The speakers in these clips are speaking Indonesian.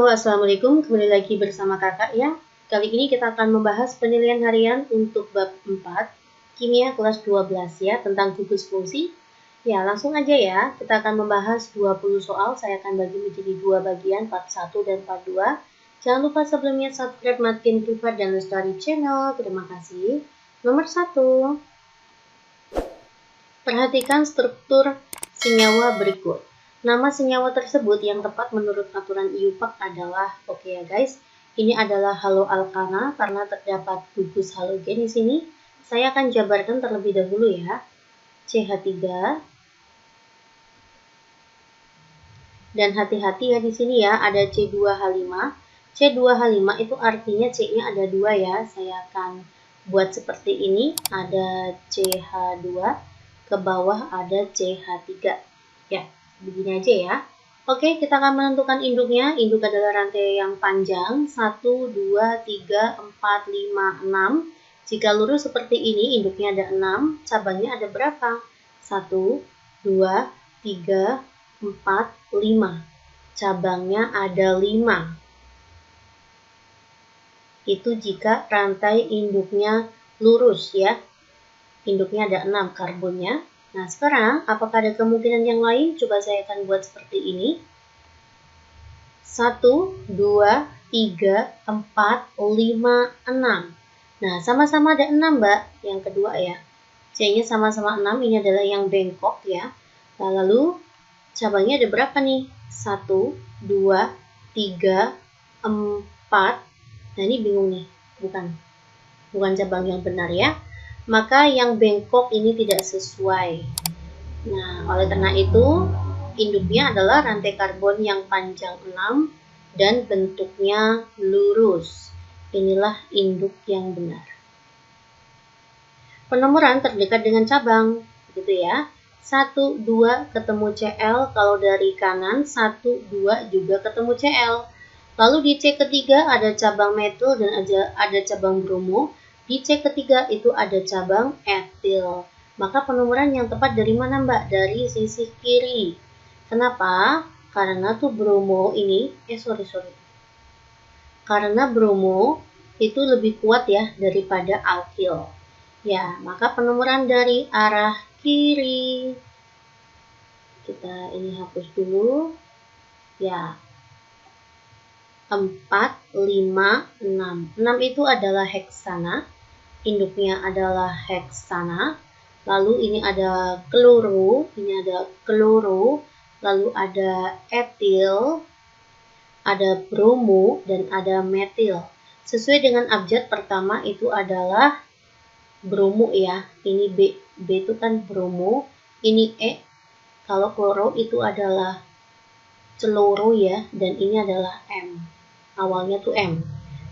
Assalamualaikum, kembali lagi bersama kakak ya. Kali ini kita akan membahas penilaian harian untuk bab 4 Kimia kelas 12 ya, tentang gugus fungsi. Ya, langsung aja ya, kita akan membahas 20 soal, saya akan bagi menjadi dua bagian, part 1 dan part 2. Jangan lupa sebelumnya subscribe Martin Privat dan Lestari Channel, terima kasih. Nomor 1, perhatikan struktur senyawa berikut. Nama senyawa tersebut yang tepat menurut aturan IUPAC adalah, oke ya guys, ini adalah haloalkana karena terdapat gugus halogen di sini. Saya akan jabarkan terlebih dahulu ya. CH3. Dan hati-hati ya di sini ya, ada C2H5. C2H5 itu artinya C-nya ada 2 ya. Saya akan buat seperti ini, ada CH2, ke bawah ada CH3. Ya, begini aja ya. Oke, kita akan menentukan induknya. Induk adalah rantai yang panjang, 1, 2, 3, 4, 5, 6. Jika lurus seperti ini, induknya ada 6, cabangnya ada berapa? 1, 2, 3, 4, 5. Cabangnya ada 5. Itu jika rantai induknya lurus ya. Induknya ada 6 karbonnya. Nah, sekarang apakah ada kemungkinan yang lain? Coba saya akan buat seperti ini. 1, 2, 3, 4, 5, 6. Nah, sama-sama ada 6, Mbak. Yang kedua ya. C-nya sama-sama 6, ini adalah yang bengkok ya. Nah, lalu cabangnya ada berapa nih? 1, 2, 3, 4. Nah, ini bingung nih. Bukan cabang yang benar ya. Maka yang bengkok ini tidak sesuai. Nah, oleh karena itu, induknya adalah rantai karbon yang panjang 6 dan bentuknya lurus. Inilah induk yang benar. Penomoran terdekat dengan cabang, gitu ya. 1, 2 ketemu Cl, kalau dari kanan 1, 2 juga ketemu Cl. Lalu di C ketiga ada cabang metil dan ada cabang bromo. Di C ketiga itu ada cabang etil. Maka penomoran yang tepat dari mana Mbak? Dari sisi kiri. Kenapa? Karena tuh bromo ini, Karena bromo itu lebih kuat ya daripada alkil. Ya, maka penomoran dari arah kiri. Kita ini hapus dulu. Ya. 4, 5, 6. 6 itu adalah heksana. Induknya adalah heksana. Lalu ini ada kloro, lalu ada etil, ada bromo, dan ada metil. Sesuai dengan abjad pertama itu adalah bromo ya. Ini B. B itu kan bromo, ini E. Kalau kloro itu adalah celoro ya, dan ini adalah M. Awalnya tuh M.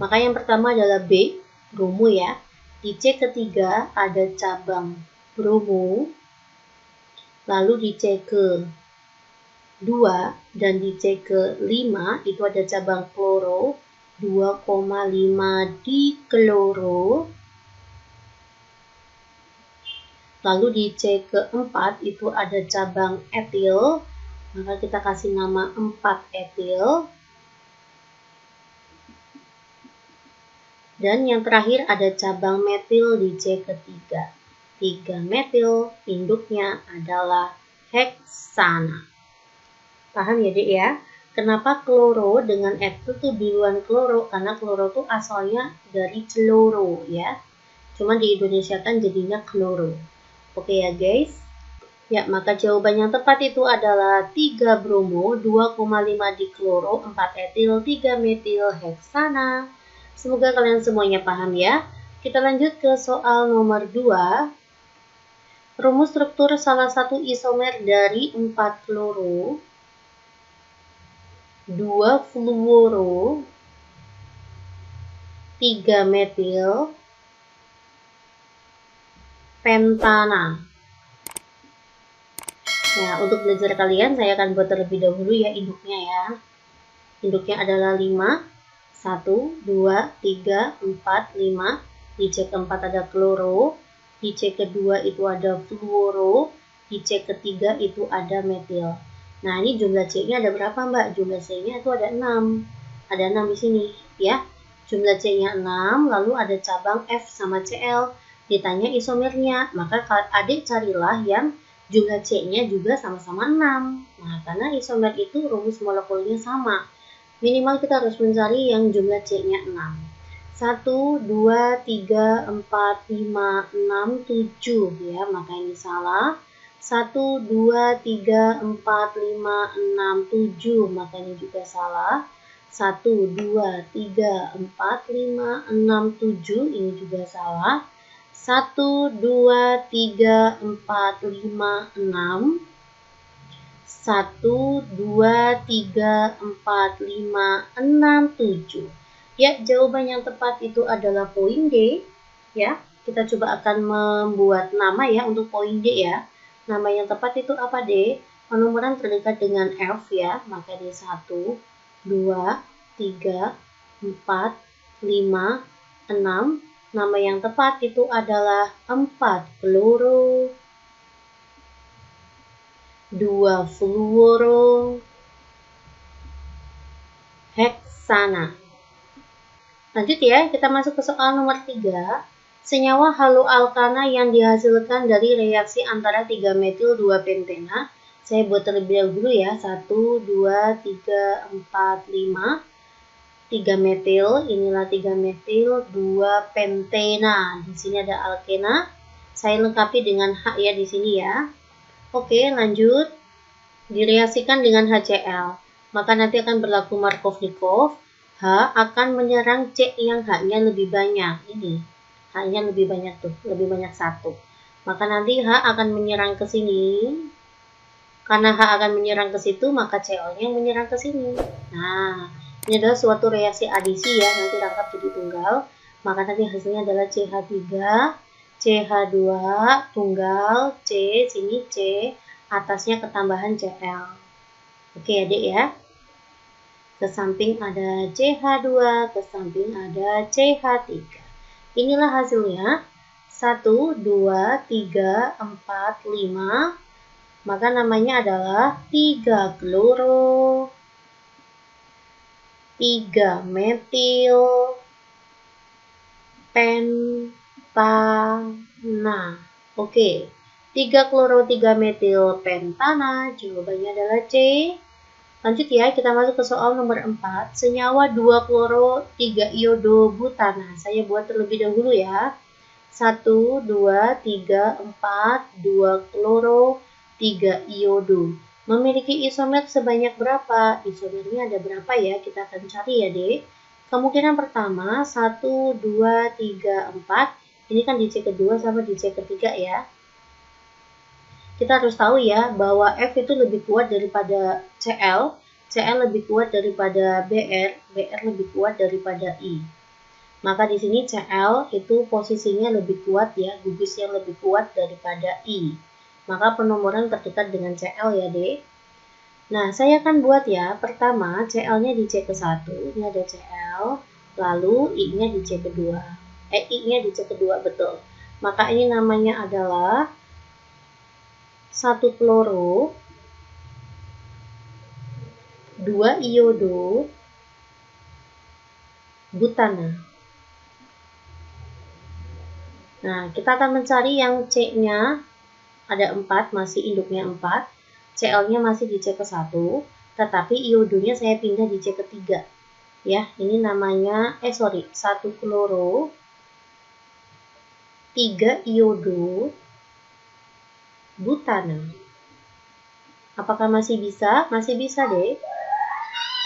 Maka yang pertama adalah B, bromo ya. Di C ketiga ada cabang bromo, lalu di C ke 2 dan di C ke 5 itu ada cabang kloro, 2,5 di kloro. Lalu di C ke 4 itu ada cabang etil, maka kita kasih nama 4 etil. Dan yang terakhir ada cabang metil di C ketiga. 3 metil, induknya adalah heksana. Paham ya Dek ya? Kenapa kloro dengan etil tuh duluan kloro? Karena kloro tuh asalnya dari celoro ya. Cuma di Indonesia kan jadinya kloro. Oke ya guys? Ya, maka jawaban yang tepat itu adalah 3 bromo, 2,5 dikloro, 4 etil, 3 metil heksana. Semoga kalian semuanya paham ya. Kita lanjut ke soal nomor 2. Rumus struktur salah satu isomer dari 4 kloro, 2 fluoro, 3 metil, pentana. Nah, untuk belajar kalian saya akan buat terlebih dahulu ya induknya ya. Induknya adalah 5. 1, 2, 3, 4, 5. Di C keempat ada kloro. Di C kedua itu ada fluoro. Di C ketiga itu ada metil. Nah, ini jumlah C-nya ada berapa Mbak? Jumlah C-nya itu ada 6. Ada 6 di sini ya. Jumlah C-nya 6, lalu ada cabang F sama Cl. Ditanya isomernya, maka adik carilah yang jumlah C-nya juga sama-sama 6. Nah, karena isomer itu rumus molekulnya sama. Minimal kita harus mencari yang jumlah C-nya 6. 1, 2, 3, 4, 5, 6, 7 ya, maka ini salah. 1, 2, 3, 4, 5, 6, 7, maka ini juga salah. 1, 2, 3, 4, 5, 6, 7, ini juga salah. 1, 2, 3, 4, 5, 6. 1, 2, 3, 4, 5, 6, 7. Ya, jawaban yang tepat itu adalah poin D. Ya, kita coba akan membuat nama ya untuk poin D ya. Nama yang tepat itu apa D? Penomoran terdekat dengan F ya, maka D 1, 2, 3, 4, 5, 6. Nama yang tepat itu adalah 4 fluoro, 2 fluoro, heksana. Lanjut ya, kita masuk ke soal nomor 3. Senyawa haloalkana yang dihasilkan dari reaksi antara 3 metil 2 pentena. Saya buat terlebih dahulu ya, 1, 2, 3, 4, 5. 3 metil, inilah 3 metil, 2 pentena. Di sini ada alkena. Saya lengkapi dengan H ya di sini ya. Oke, lanjut. Direaksikan dengan HCl. Maka nanti akan berlaku Markovnikov. H akan menyerang C yang H-nya lebih banyak. Ini, H-nya lebih banyak tuh, lebih banyak 1. Maka nanti H akan menyerang ke sini. Karena H akan menyerang ke situ, maka Cl-nya menyerang ke sini. Nah, ini adalah suatu reaksi adisi ya, nanti rangkap jadi tunggal. Maka nanti hasilnya adalah CH3, CH2, tunggal, C, sini C, atasnya ketambahan Cl. Oke adik ya. Ke samping ada CH2, ke samping ada CH3. Inilah hasilnya. 1, 2, 3, 4, 5. Maka namanya adalah 3 kloro, 3 metil, pentana. Oke. 3 kloro, 3 metil, pentana. Jawabannya adalah C. Lanjut ya, kita masuk ke soal nomor 4. Senyawa 2 kloro 3 iodo butana. Saya buat terlebih dahulu ya. 1, 2, 3, 4, 2 kloro, 3 iodo. Memiliki isomer sebanyak berapa? Isomernya ada berapa ya? Kita akan cari ya, Dek. Kemungkinan pertama, 1, 2, 3, 4. Ini kan di C kedua sama di C ketiga ya. Kita harus tahu ya bahwa F itu lebih kuat daripada Cl, Cl lebih kuat daripada Br, Br lebih kuat daripada I. Maka di sini Cl itu posisinya lebih kuat ya, gugusnya lebih kuat daripada I. Maka penomoran terdekat dengan Cl ya, Dek. Nah, saya akan buat ya, pertama Cl-nya di C ke-1, ini ada Cl, lalu I-nya di C kedua. I-nya di C kedua, betul. Maka ini namanya adalah 1 kloro, 2 iodo, butana. Nah, kita akan mencari yang C-nya ada 4, masih induknya 4. Cl-nya masih di C ke-1, tetapi iodonya saya pindah di C ketiga. Ya, ini namanya, 1 kloro, 3 iodo, butana. Apakah masih bisa? Masih bisa deh.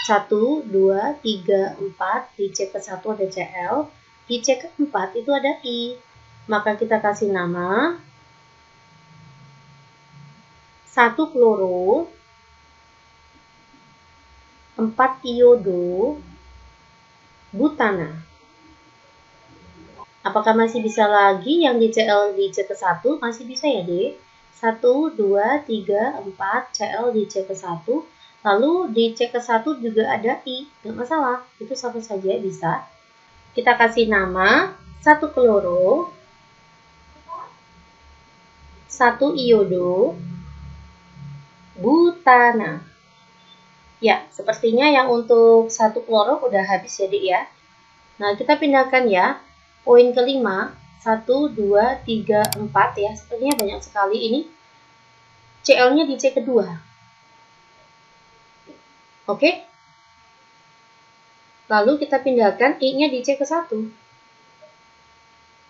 1, 2, 3, 4. Di C ke-1 ada Cl. Di C ke-4 itu ada I. Maka kita kasih nama 1 kloro, 4 iodo, butana. Apakah masih bisa lagi yang di Cl di C ke-1? Masih bisa ya, Dek? 1, 2, 3, 4, Cl di C ke-1. Lalu di C ke-1 juga ada I. Nggak masalah, itu sama saja bisa. Kita kasih nama 1 kloro, 1 iodo, butana. Ya, sepertinya yang untuk 1 kloro udah habis ya, Dik ya. Nah, kita pindahkan ya. Poin kelima, 1, 2, 3, 4 ya. Sepertinya banyak sekali ini. Cl-nya di C kedua. Oke. Lalu kita pindahkan I-nya di C ke 1.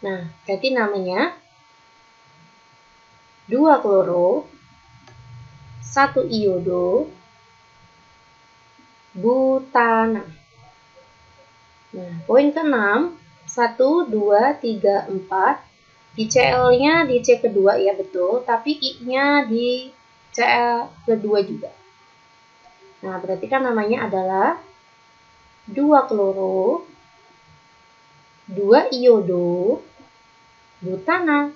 Nah, berarti namanya 2 kloro, 1 iodo, butana. Nah, poin ke-6, 1, 2, 3, 4. Di Cl-nya di C kedua ya, betul. Tapi I-nya di Cl kedua juga. Nah, berarti kan namanya adalah 2 kloro, 2 iodo, butana.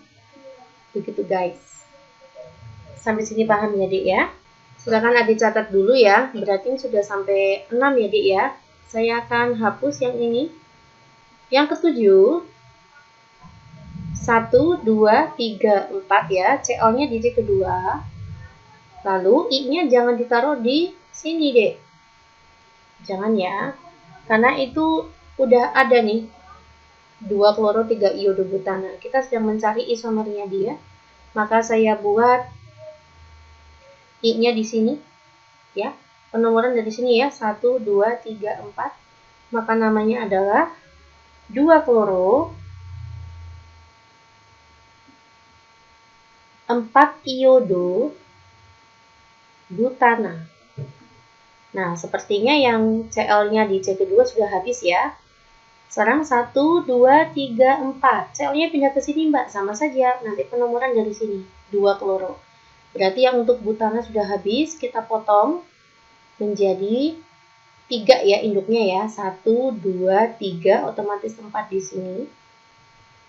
Begitu guys. Sampai sini paham ya, Dik ya? Silakan Adik catat dulu ya. Berarti sudah sampai 6 ya, Dik ya. Saya akan hapus yang ini. Yang ketujuh, 1, 2, 3, 4 ya. Cl-nya di C kedua. Lalu I-nya jangan ditaruh di sini, Dek. Jangan ya. Karena itu udah ada nih. 2 kloro 3 iodo butana. Kita sedang mencari isomernya dia. Maka saya buat I-nya di sini. Ya. Penomoran dari sini ya. 1, 2, 3, 4. Maka namanya adalah 2 kloro, 4 iodo, butana. Nah, sepertinya yang Cl-nya di C kedua sudah habis ya. Sekarang 1, 2, 3, 4. Cl-nya pindah ke sini, Mbak. Sama saja. Nanti penomoran dari sini. 2 kloro. Berarti yang untuk butana sudah habis. Kita potong menjadi 3 ya induknya ya. 1, 2, 3. Otomatis 4 di sini.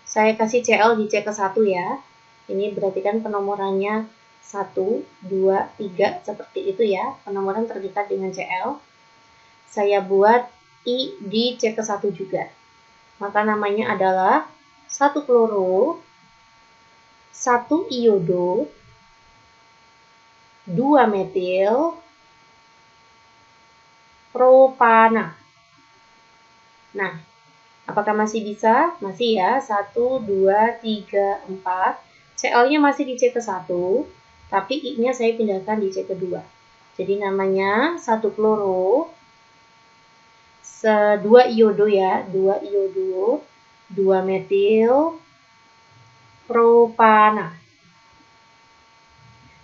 Saya kasih Cl di C ke 1 ya. Ini berarti kan penomorannya 1, 2, 3. Seperti itu ya. Penomoran terdekat dengan Cl. Saya buat I di C ke 1 juga. Maka namanya adalah 1 kloro, 1 iodo, 2 metil, propana. Nah, apakah masih bisa? Masih ya. 1, 2, 3, 4. Cl-nya masih di C ke 1, tapi I-nya saya pindahkan di C kedua. Jadi namanya 1 kloro, 2 iodo ya, 2 iodo, 2 metil, propana.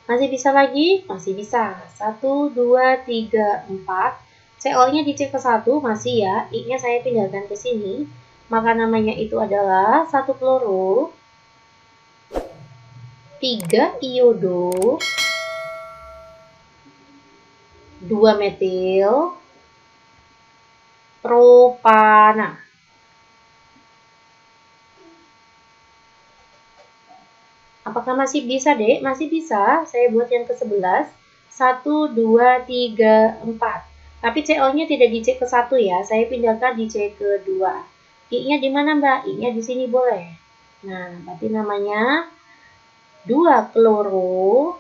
Masih bisa lagi? Masih bisa. 1, 2, 3, 4. Cl-nya di C ke 1 masih ya. I-nya saya pindahkan ke sini. Maka namanya itu adalah 1 kloro, 3 iodo, 2 metil, propana. Apakah masih bisa, Dek? Masih bisa. Saya buat yang ke-11. 1, 2, 3, 4. Tapi Cl-nya tidak di C ke 1 ya. Saya pindahkan di C ke 2. I-nya di mana, Mbak? I-nya di sini boleh. Nah, berarti namanya 2 kloro,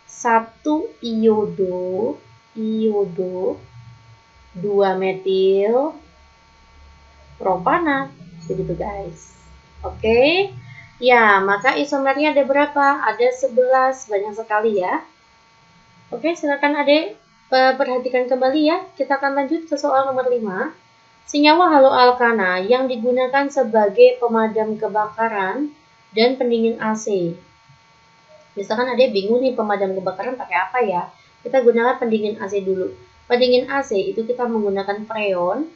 1 iodo, 2 metil, propana. Begitu, guys. Oke. Ya, maka isomernya ada berapa? Ada 11, banyak sekali ya. Oke, silakan Adik perhatikan kembali ya. Kita akan lanjut ke soal nomor 5. Senyawa haloalkana yang digunakan sebagai pemadam kebakaran dan pendingin AC. Misalkan Adik bingung nih pemadam kebakaran pakai apa ya? Kita gunakan pendingin AC dulu. Pendingin AC itu kita menggunakan freon.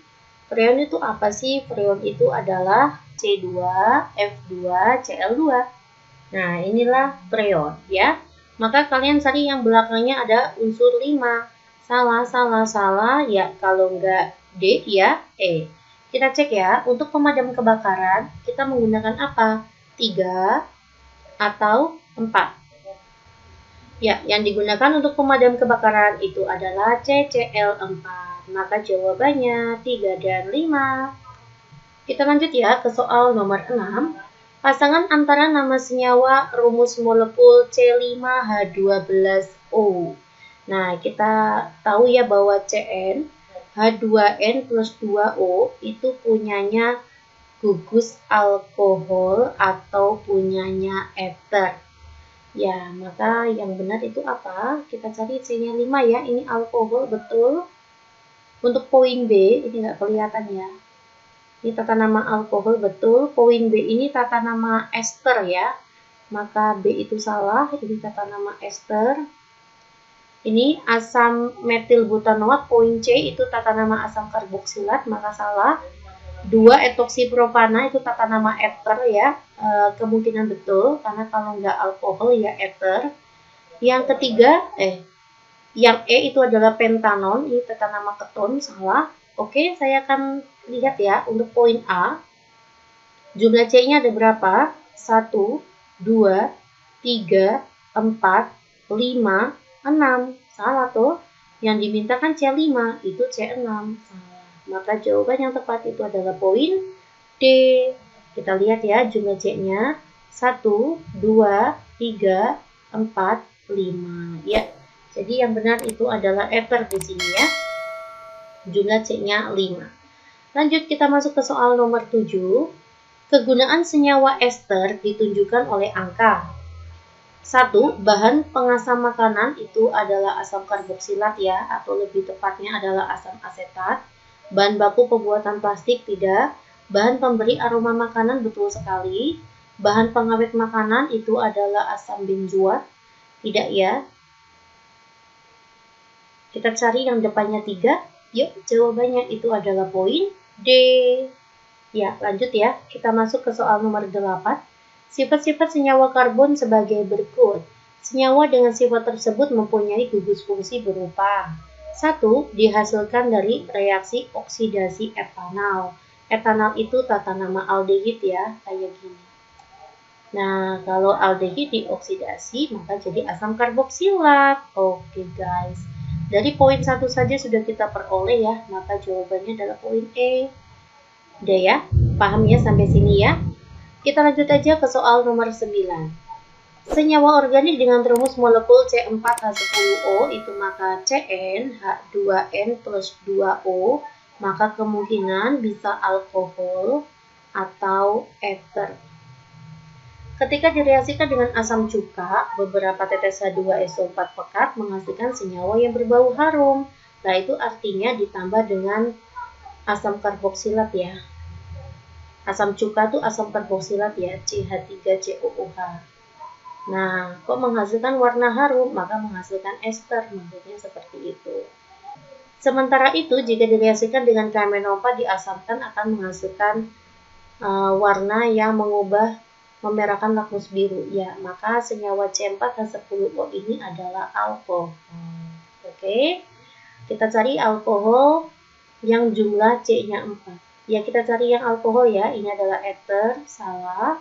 Freon itu apa sih? Freon itu adalah C2, F2, Cl2. Nah, inilah freon ya. Maka kalian cari yang belakangnya ada unsur 5. Salah. Ya, kalau enggak D ya E. Kita cek ya, untuk pemadam kebakaran kita menggunakan apa? 3 atau 4. Ya, yang digunakan untuk pemadam kebakaran itu adalah CCl4. Maka jawabannya 3 dan 5. Kita lanjut ya ke soal nomor 6. Pasangan antara nama senyawa rumus molekul C5H12O Nah, kita tahu ya bahwa CN H2N plus 2O itu punyanya gugus alkohol atau punyanya ether. Ya, maka yang benar itu apa? Kita cari C-nya 5 ya. Ini alkohol, betul. Untuk poin B, ini nggak kelihatan ya. Ini tata nama alkohol, betul. Poin B ini tata nama ester ya. Maka B itu salah. Ini tata nama ester. Ini asam metil butanoat, poin C itu tata nama asam karboksilat, maka salah. 2 etoksipropana itu tata nama ether ya, kemungkinan betul karena kalau nggak alkohol ya ether. Yang ketiga, yang E itu adalah pentanon, ini tata nama keton, salah. Oke, saya akan lihat ya untuk poin A. Jumlah C-nya ada berapa? 1, 2, 3, 4, 5, 6. Salah tuh. Yang diminta kan C5, itu C6. Salah. Maka jawaban yang tepat itu adalah poin D. Kita lihat ya jumlah C-nya. 1, 2, 3, 4, 5. Ya. Jadi yang benar itu adalah ether di sini ya. Jumlah C-nya 5. Lanjut kita masuk ke soal nomor 7. Kegunaan senyawa ester ditunjukkan oleh angka. 1. Bahan pengasam makanan itu adalah asam karboksilat ya, atau lebih tepatnya adalah asam asetat. Bahan baku pembuatan plastik tidak. Bahan pemberi aroma makanan betul sekali. Bahan pengawet makanan itu adalah asam benzoat. Tidak ya. Kita cari yang depannya 3. Yuk, jawabannya itu adalah poin D. Ya, lanjut ya. Kita masuk ke soal nomor 8. Sifat-sifat senyawa karbon sebagai berikut. Senyawa dengan sifat tersebut mempunyai gugus fungsi berupa 1. Dihasilkan dari reaksi oksidasi etanol. Etanol itu tata nama aldehid ya, kayak gini. Nah, kalau aldehid dioksidasi, maka jadi asam karboksilat. Oke guys. Dari poin 1 saja sudah kita peroleh ya, maka jawabannya adalah poin E. Udah ya, paham ya sampai sini ya. Kita lanjut aja ke soal nomor 9. Senyawa organik dengan rumus molekul C4H10O itu maka CnH2n plus 2O, maka kemungkinan bisa alkohol atau ether. Ketika direaksikan dengan asam cuka, beberapa tetes H2SO4 pekat menghasilkan senyawa yang berbau harum. Nah, itu artinya ditambah dengan asam karboksilat ya. Asam cuka itu asam karboksilat ya, CH3COOH. Nah, kok menghasilkan warna harum, maka menghasilkan ester, maksudnya seperti itu. Sementara itu, jika direaksikan dengan K-menopa diasamkan akan menghasilkan warna yang mengubah memerahkan lakmus biru. Ya, maka senyawa C4H10O ini adalah alkohol. Oke, kita cari alkohol yang jumlah C-nya 4. Ya, kita cari yang alkohol ya. Ini adalah ether, salah.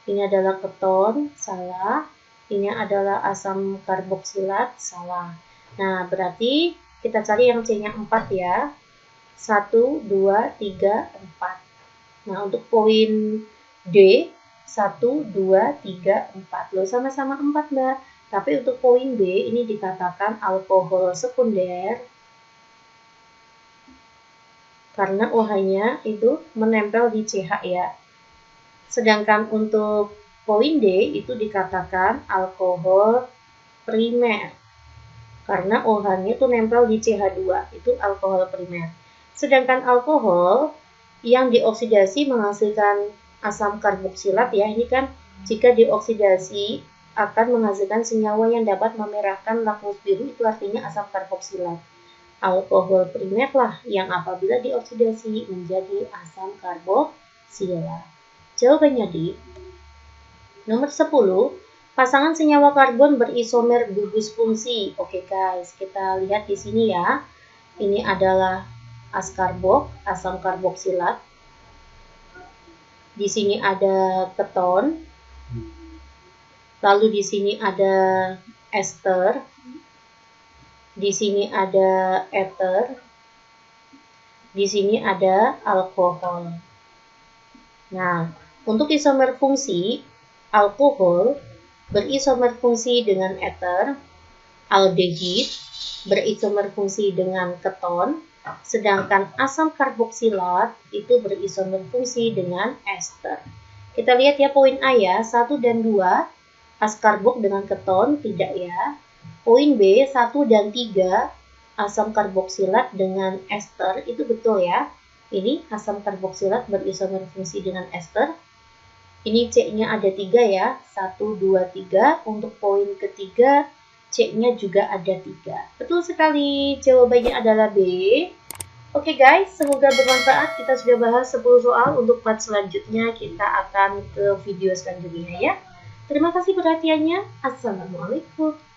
Ini adalah keton, salah. Ini adalah asam karboksilat, salah. Nah, berarti kita cari yang C-nya 4 ya. 1, 2, 3, 4. Nah, untuk poin D, 1, 2, 3, 4. Loh, sama-sama 4, Mbak. Tapi untuk poin B, ini dikatakan alkohol sekunder. Karena OH-nya itu menempel di CH ya. Sedangkan untuk poin D itu dikatakan alkohol primer. Karena OH-nya itu nempel di CH2, itu alkohol primer. Sedangkan alkohol yang dioksidasi menghasilkan asam karboksilat ya, ini kan jika dioksidasi akan menghasilkan senyawa yang dapat memerahkan lakmus biru, itu artinya asam karboksilat. Alkohol primer lah yang apabila dioksidasi menjadi asam karboksilat. Jawabannya di nomor 10. Pasangan senyawa karbon berisomer gugus fungsi. Oke guys, kita lihat di sini ya. Ini adalah askarbok, asam karboksilat. Di sini ada keton. Lalu di sini ada ester. Di sini ada ether. Di sini ada alkohol. Nah, untuk isomer fungsi, alkohol berisomer fungsi dengan ether, aldehid, berisomer fungsi dengan keton, sedangkan asam karboksilat itu berisomer fungsi dengan ester. Kita lihat ya poin A ya, 1 dan 2 askarbok dengan keton tidak ya. Poin B, 1 dan 3 asam karboksilat dengan ester itu betul ya. Ini asam karboksilat berisomer fungsi dengan ester. Ini C-nya ada 3 ya, 1, 2, 3. Untuk poin ketiga, C-nya juga ada 3. Betul sekali, jawabannya adalah B. Oke guys, semoga bermanfaat. Kita sudah bahas 10 soal. Untuk part selanjutnya kita akan ke video selanjutnya ya. Terima kasih perhatiannya. Assalamualaikum.